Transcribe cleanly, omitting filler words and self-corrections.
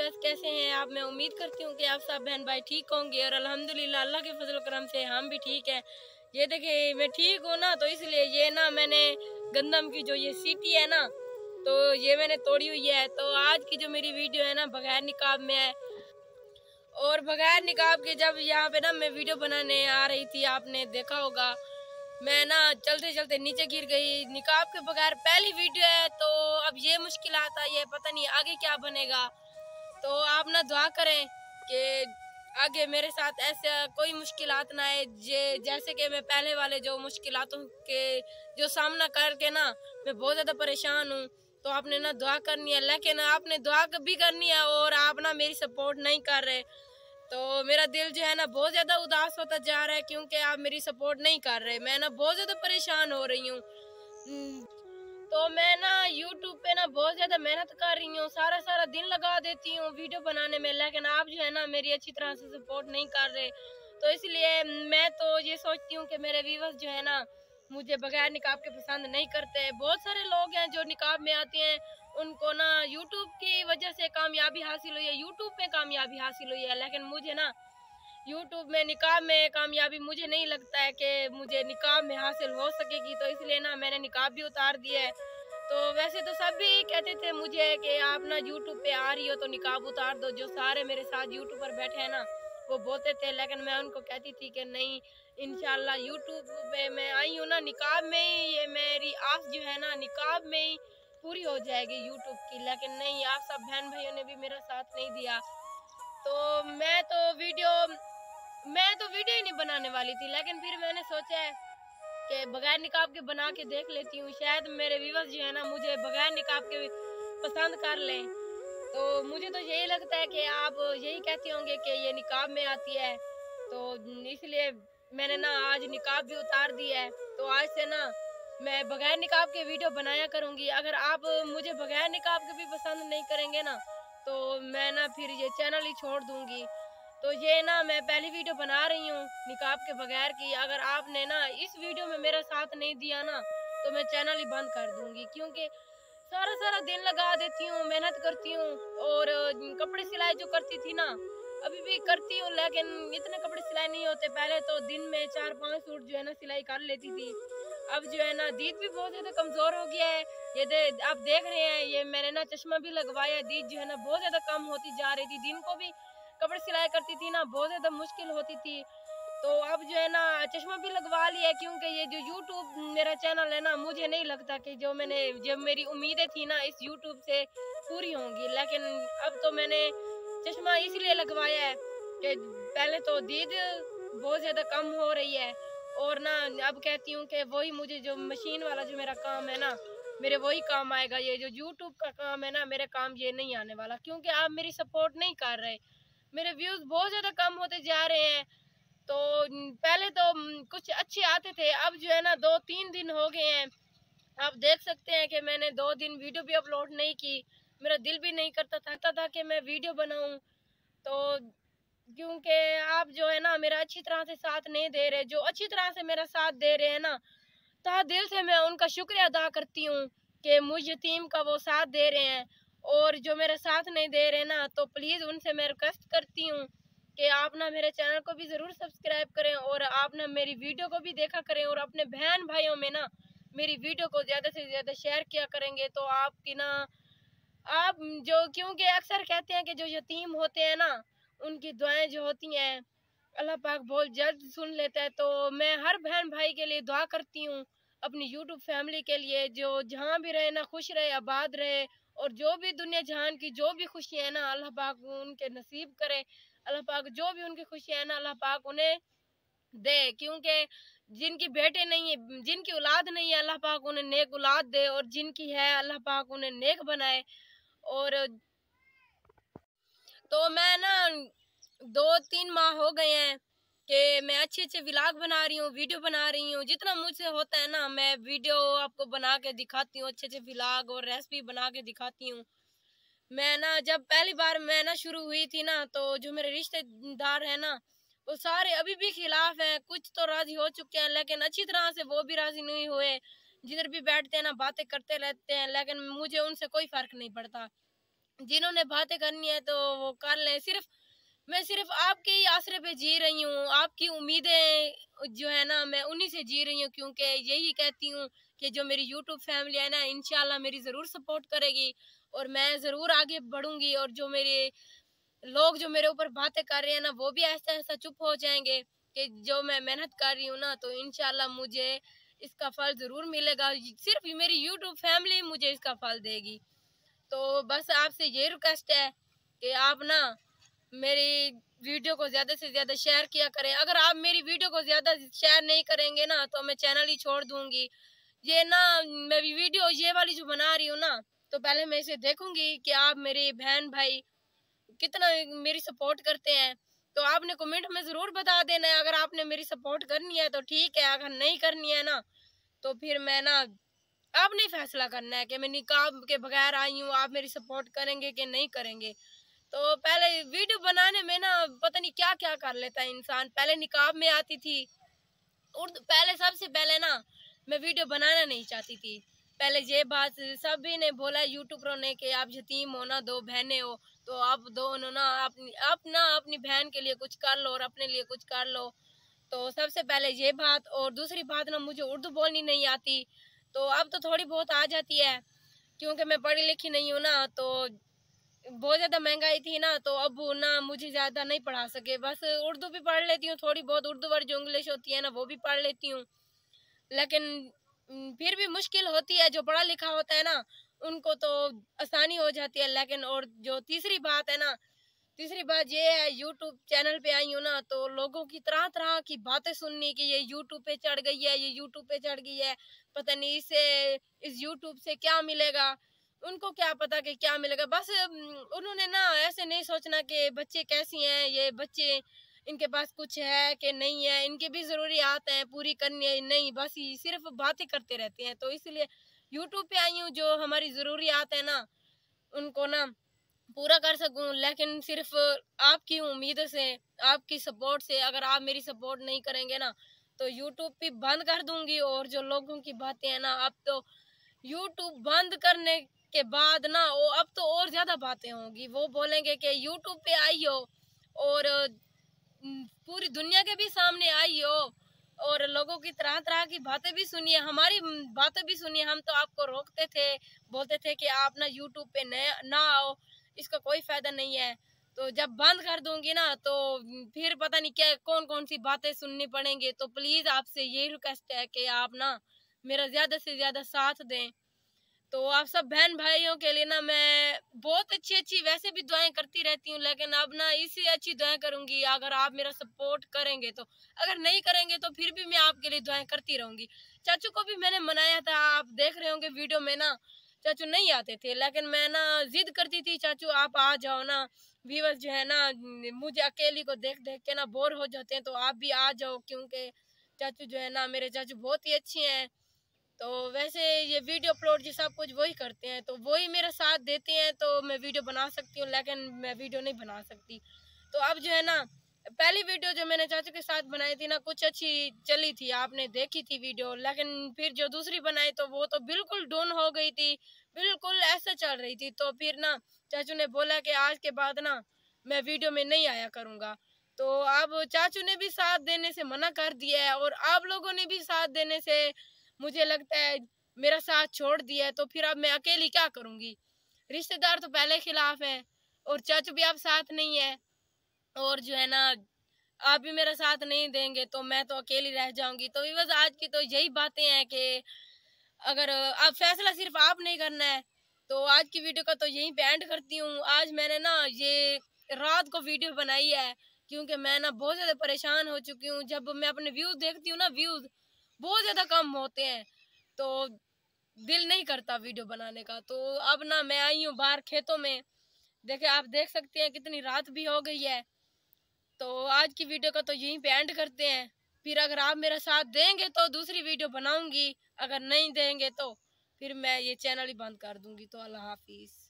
Viewers, कैसे हैं आप? मैं उम्मीद करती हूँ कि आप सब बहन भाई ठीक होंगे और अल्हम्दुलिल्लाह अल्लाह के फजल करम से हम भी ठीक हैं। ये देखिए मैं ठीक हूँ ना, तो इसलिए ये ना मैंने गंदम की जो ये सीटी है ना, तो ये मैंने तोड़ी हुई है। तो आज की जो मेरी वीडियो है ना बगैर निकाब में है। और बगैर निकाब के जब यहाँ पे ना मैं वीडियो बनाने आ रही थी, आपने देखा होगा मैं ना चलते चलते नीचे गिर गई। निकाब के बगैर पहली वीडियो है, तो अब ये मुश्किलात आई है, पता नहीं आगे क्या बनेगा। तो आप ना दुआ करें कि आगे मेरे साथ ऐसा कोई मुश्किलात ना आए, जैसे कि मैं पहले वाले जो मुश्किलातों के जो सामना करके ना मैं बहुत ज़्यादा परेशान हूँ। तो आपने ना दुआ करनी है, लेकिन आपने दुआ भी करनी है और आप ना मेरी सपोर्ट नहीं कर रहे। तो मेरा दिल जो है ना बहुत ज़्यादा उदास होता जा रहा है, क्योंकि आप मेरी सपोर्ट नहीं कर रहे। मैं ना बहुत ज़्यादा परेशान हो रही हूँ। तो मैं ना YouTube पे ना बहुत ज़्यादा मेहनत कर रही हूँ, सारा सारा दिन लगा देती हूँ वीडियो बनाने में, लेकिन आप जो है ना मेरी अच्छी तरह से सपोर्ट नहीं कर रहे। तो इसलिए मैं तो ये सोचती हूँ कि मेरे व्यूअर्स जो है ना मुझे बगैर निकाब के पसंद नहीं करते। बहुत सारे लोग हैं जो निकाब में आते हैं, उनको ना YouTube की वजह से कामयाबी हासिल हुई है, YouTube पे कामयाबी हासिल हुई है, लेकिन मुझे ना YouTube में निकाब में कामयाबी मुझे नहीं लगता है कि मुझे निकाब में हासिल हो सकेगी। तो इसलिए ना मैंने निकाब भी उतार दिया है। तो वैसे तो सभी कहते थे मुझे कि आप ना YouTube पे आ रही हो तो निकाब उतार दो, जो सारे मेरे साथ YouTube पर बैठे हैं ना वो बोलते थे, लेकिन मैं उनको कहती थी कि नहीं, इंशाल्लाह YouTube पे मैं आई हूँ ना निकाब में ही, ये मेरी आस जो है ना निकाब में ही पूरी हो जाएगी YouTube की। लेकिन नहीं, आप सब बहन भाइयों ने भी मेरा साथ नहीं दिया। तो मैं तो वीडियो ही नहीं बनाने वाली थी, लेकिन फिर मैंने सोचा है कि बगैर निकाब के बना के देख लेती हूँ, शायद मेरे व्यूअर्स जो है ना मुझे बगैर निकाब के पसंद कर लें। तो मुझे तो यही लगता है कि आप यही कहते होंगे कि ये निकाब में आती है, तो इसलिए मैंने ना आज निकाब भी उतार दी है। तो आज से ना मैं बगैर निकाब के वीडियो बनाया करूँगी। अगर आप मुझे बगैर निकाब के भी पसंद नहीं करेंगे ना, तो मैं ना फिर ये चैनल ही छोड़ दूँगी। तो ये ना मैं पहली वीडियो बना रही हूँ निकाब के बगैर की। अगर आपने ना इस वीडियो में मेरा साथ नहीं दिया ना, तो मैं चैनल ही बंद कर दूँगी, क्योंकि सारा सारा दिन लगा देती हूँ, मेहनत करती हूँ। और कपड़े सिलाई जो करती थी ना, अभी भी करती हूँ, लेकिन इतने कपड़े सिलाई नहीं होते। पहले तो दिन में 4-5 सूट जो है ना सिलाई कर लेती थी। अब जो है ना दीद भी बहुत ज़्यादा कमज़ोर हो गया है। आप देख रहे हैं, ये मैंने ना चश्मा भी लगवाया है। दीद जो है ना बहुत ज़्यादा कम होती जा रही थी, दिन को भी कपड़े सिलाई करती थी ना बहुत ज़्यादा मुश्किल होती थी। तो अब जो है ना चश्मा भी लगवा लिया है, क्योंकि ये जो YouTube मेरा चैनल है ना, मुझे नहीं लगता कि जो मेरी उम्मीदें थी ना इस YouTube से पूरी होंगी। लेकिन अब तो मैंने चश्मा इसलिए लगवाया है कि पहले तो दीद बहुत ज़्यादा कम हो रही है, और ना अब कहती हूँ कि वही मुझे जो मशीन वाला जो मेरा काम है ना मेरे वही काम आएगा। ये जो YouTube का काम है ना मेरे काम ये नहीं आने वाला, क्योंकि आप मेरी सपोर्ट नहीं कर रहे। मेरे व्यूज़ बहुत ज़्यादा कम होते जा रहे हैं। तो पहले तो कुछ अच्छे आते थे, अब जो है ना 2-3 दिन हो गए हैं, आप देख सकते हैं कि मैंने 2 दिन वीडियो भी अपलोड नहीं की। मेरा दिल भी नहीं करता था कि मैं वीडियो बनाऊं। तो क्योंकि आप जो है ना मेरा अच्छी तरह से साथ नहीं दे रहे, जो अच्छी तरह से मेरा साथ दे रहे हैं ना, तहे दिल से मैं उनका शुक्रिया अदा करती हूँ कि मुझ यतीम का वो साथ दे रहे हैं। और जो मेरा साथ नहीं दे रहे ना, तो प्लीज़ उनसे मैं रिक्वेस्ट करती हूँ कि आप ना मेरे चैनल को भी ज़रूर सब्सक्राइब करें, और आप ना मेरी वीडियो को भी देखा करें, और अपने बहन भाइयों में ना मेरी वीडियो को ज़्यादा से ज़्यादा शेयर किया करेंगे। तो आपकी ना आप जो, क्योंकि अक्सर कहते हैं कि जो यतीम होते हैं ना उनकी दुआएं जो होती हैं अल्लाह पाक बहुत जल्द सुन लेता है। तो मैं हर बहन भाई के लिए दुआ करती हूँ, अपनी यूट्यूब फैमिली के लिए, जो जहाँ भी रहे ना खुश रहे, आबाद रहे, और जो भी दुनिया जहान की जो भी खुशियाँ है ना अल्लाह पाक उनके नसीब करे। अल्लाह पाक जो भी उनकी खुशियाँ है ना अल्लाह पाक उन्हें दे, क्योंकि जिनकी बेटे नहीं है, जिनकी औलाद नहीं है, अल्लाह पाक उन्हें नेक औलाद दे, और जिनकी है अल्लाह पाक उन्हें नेक बनाए। और तो मैं ना 2-3 माह हो गए हैं कि मैं अच्छे अच्छे व्लॉग बना रही हूँ, वीडियो बना रही हूँ, जितना मुझसे होता है ना मैं वीडियो आपको बना के दिखाती हूँ, अच्छे अच्छे व्लॉग और रेसिपी बना के दिखाती हूँ। मैं ना जब पहली बार मैं ना शुरू हुई थी ना, तो जो मेरे रिश्तेदार हैं ना वो सारे अभी भी खिलाफ हैं। कुछ तो राजी हो चुके हैं, लेकिन अच्छी तरह से वो भी राजी नहीं हुए। जिधर भी बैठते हैं ना बातें करते रहते हैं, लेकिन मुझे उनसे कोई फर्क नहीं पड़ता। जिन्होंने बातें करनी है तो वो कर लें। मैं सिर्फ आपके ही आसरे पे जी रही हूँ, आपकी उम्मीदें जो है ना मैं उन्हीं से जी रही हूँ, क्योंकि यही कहती हूँ कि जो मेरी यूट्यूब फैमिली है ना इंशाल्लाह मेरी ज़रूर सपोर्ट करेगी और मैं ज़रूर आगे बढ़ूंगी। और जो मेरे लोग जो मेरे ऊपर बातें कर रहे हैं ना वो भी ऐसा ऐसा चुप हो जाएंगे कि जो मैं मेहनत कर रही हूँ ना तो इंशाल्लाह मुझे इसका फल ज़रूर मिलेगा। सिर्फ मेरी यूट्यूब फैमिली मुझे इसका फल देगी। तो बस आपसे ये रिक्वेस्ट है कि आप ना मेरी वीडियो को ज़्यादा से ज़्यादा शेयर किया करें। अगर आप मेरी वीडियो को ज़्यादा शेयर नहीं करेंगे ना तो मैं चैनल ही छोड़ दूंगी। ये ना मैं वीडियो ये वाली जो बना रही हूँ ना तो पहले मैं इसे देखूंगी कि आप मेरे बहन भाई कितना मेरी सपोर्ट करते हैं। तो आपने कमेंट में ज़रूर बता देना है। अगर आपने मेरी सपोर्ट करनी है तो ठीक है, अगर नहीं करनी है ना तो फिर मैं ना आपने ही फैसला करना है कि मैं निकाब के बगैर आई हूँ, आप मेरी सपोर्ट करेंगे कि नहीं करेंगे। तो पहले वीडियो बनाने में ना पता नहीं क्या क्या कर लेता है इंसान। पहले निकाब में आती थी उर्दू, पहले सबसे पहले ना मैं वीडियो बनाना नहीं चाहती थी। पहले ये बात सभी ने बोला यूट्यूबरों ने कि आप यतीम हो ना, दो बहनें हो तो आप दोनों ना अपनी बहन के लिए कुछ कर लो और अपने लिए कुछ कर लो। तो सबसे पहले ये बात, और दूसरी बात ना मुझे उर्दू बोलनी नहीं आती। तो अब तो थोड़ी बहुत आ जाती है क्योंकि मैं पढ़ी लिखी नहीं हूँ ना। तो बहुत ज़्यादा महंगाई थी ना तो अब ना मुझे ज़्यादा नहीं पढ़ा सके। बस उर्दू भी पढ़ लेती हूँ थोड़ी बहुत, उर्दू वर्ड जो इंग्लिश होती है ना वो भी पढ़ लेती हूँ। लेकिन फिर भी मुश्किल होती है। जो पढ़ा लिखा होता है ना उनको तो आसानी हो जाती है। लेकिन और जो तीसरी बात है ना, तीसरी बात ये है यूट्यूब चैनल पे आई हूँ ना तो लोगों की तरह तरह की बातें सुननी कि ये यूट्यूब पे चढ़ गई है, ये यूट्यूब पे चढ़ गई है, पता नहीं इससे इस यूट्यूब से क्या मिलेगा। उनको क्या पता कि क्या मिलेगा। बस उन्होंने ना ऐसे नहीं सोचना कि बच्चे कैसी हैं, ये बच्चे इनके पास कुछ है कि नहीं है, इनके भी ज़रूरियात हैं पूरी करनी है, नहीं बस सिर्फ बातें करते रहते हैं। तो इसलिए यूट्यूब पे आई हूँ जो हमारी ज़रूरियात है ना उनको ना पूरा कर सकूं। लेकिन सिर्फ आपकी उम्मीद से, आपकी सपोर्ट से, अगर आप मेरी सपोर्ट नहीं करेंगे ना तो यूट्यूब भी बंद कर दूंगी। और जो लोगों की बातें हैं ना, अब तो यूट्यूब बंद करने के बाद ना वो अब तो और ज्यादा बातें होंगी। वो बोलेंगे कि यूट्यूब पे आई हो और पूरी दुनिया के भी सामने आई हो और लोगों की तरह तरह की बातें भी सुनिए, हमारी बातें भी सुनिए। हम तो आपको रोकते थे, बोलते थे कि आप ना यूट्यूब पे ना आओ, इसका कोई फायदा नहीं है। तो जब बंद कर दूंगी ना तो फिर पता नहीं क्या कौन कौन सी बातें सुननी पड़ेंगी। तो प्लीज आपसे यही रिक्वेस्ट है कि आप ना मेरा ज्यादा से ज्यादा साथ दें। तो आप सब बहन भाइयों के लिए ना मैं बहुत अच्छी अच्छी वैसे भी दुआएं करती रहती हूँ, लेकिन अब ना इससे अच्छी दुआएं करूंगी अगर आप मेरा सपोर्ट करेंगे। तो अगर नहीं करेंगे तो फिर भी मैं आपके लिए दुआएं करती रहूंगी। चाचू को भी मैंने मनाया था, आप देख रहे होंगे वीडियो में ना चाचू नहीं आते थे, लेकिन मैं ना जिद करती थी चाचू आप आ जाओ ना। व्यूअर्स जो है ना मुझे अकेली को देख देख के ना बोर हो जाते हैं, तो आप भी आ जाओ क्योंकि चाचू जो है ना मेरे चाचू बहुत ही अच्छे हैं। तो वैसे ये वीडियो अपलोड ये सब कुछ वही करते हैं, तो वही मेरा साथ देते हैं तो मैं वीडियो बना सकती हूँ, लेकिन मैं वीडियो नहीं बना सकती। तो अब जो है ना पहली वीडियो जो मैंने चाचू के साथ बनाई थी ना कुछ अच्छी चली थी, आपने देखी थी वीडियो। लेकिन फिर जो दूसरी बनाई तो वो तो बिल्कुल डाउन हो गई थी, बिल्कुल ऐसे चल रही थी। तो फिर ना चाचू ने बोला कि आज के बाद ना मैं वीडियो में नहीं आया करूँगा। तो अब चाचू ने भी साथ देने से मना कर दिया है और आप लोगों ने भी साथ देने से मुझे लगता है मेरा साथ छोड़ दिया है। तो फिर अब मैं अकेली क्या करूंगी। रिश्तेदार तो पहले खिलाफ है और चाचू भी अब साथ नहीं है, और जो है ना आप भी मेरा साथ नहीं देंगे तो मैं तो अकेली रह जाऊंगी। तो बस आज की तो यही बातें हैं कि अगर आप फैसला सिर्फ आप नहीं करना है तो आज की वीडियो का तो यहीं पे एंड करती हूँ। आज मैंने ना ये रात को वीडियो बनाई है क्योंकि मैं ना बहुत ज़्यादा परेशान हो चुकी हूँ। जब मैं अपने व्यूज़ देखती हूँ ना व्यूज़ बहुत ज़्यादा कम होते हैं तो दिल नहीं करता वीडियो बनाने का। तो अब ना मैं आई हूँ बाहर खेतों में, देखे आप देख सकते हैं कितनी रात भी हो गई है। तो आज की वीडियो का तो यहीं पे एंड करते हैं। फिर अगर आप मेरा साथ देंगे तो दूसरी वीडियो बनाऊंगी, अगर नहीं देंगे तो फिर मैं ये चैनल ही बंद कर दूंगी। तो अल्लाह हाफिज़।